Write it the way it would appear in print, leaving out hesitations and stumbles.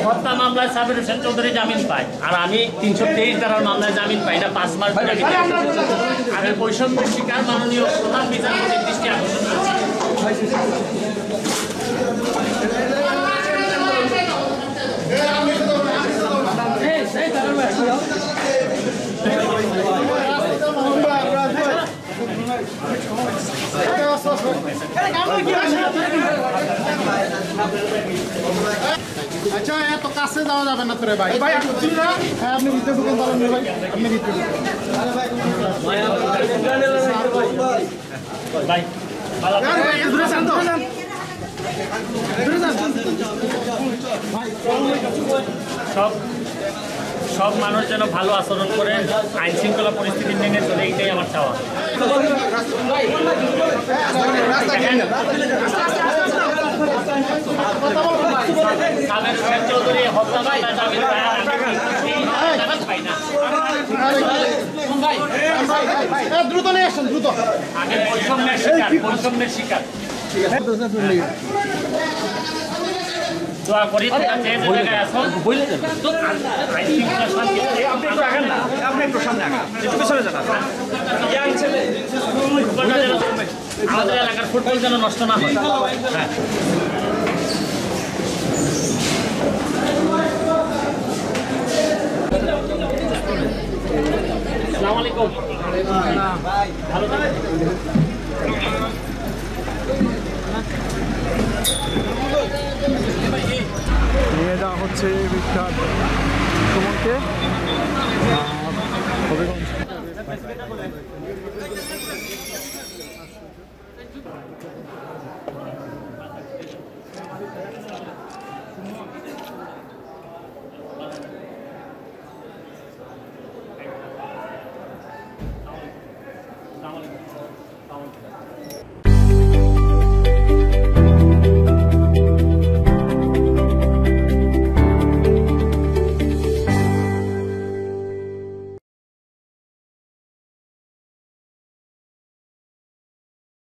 হত্যা মামলায় সাবির হোসেন চৌধুরী জামিন পায়, আর আমি 323 ধারার মামলায় জামিন পাই না। 5 মাস ধরে আমি বৈষম্যের শিকার মাননীয় প্রধান বিচারপতির দৃষ্টি আকর্ষণ করছি। আচ্ছা এত কাছে যাওয়া যাবে না তোরে ভাই ভাই হ্যাঁ আপনি ভিতরে ঢুকেন বলেন ভাই আপনি ভিতরে ভাই সব মানুষ যেন ভালো আচরণ করে, আইন শৃঙ্খলা পরিস্থিতি মেনে চলে, এইটাই আমার চাওয়া। সাবির হোসেন চৌধুরী হত্যা মামলায় জামিন পাই না। দ্রুত নিয়ে আসেন দ্রুত। আগে বৈষম্যের শিকার দোয়া করি তোমরা যে জায়গায় আছো তো আইন শৃঙ্খলা শান্তি আপনি একটু সামনে আগান, একটু পিছনে যান। আমাদের এলাকার ফুটবল যেন নষ্ট না হয়। হ্যাঁ আসসালামু আলাইকুম। ভালো থাকবেন। নিয়ে যাওয়া হচ্ছে বিখ্যাত সুমনকে হবিগঞ্জ।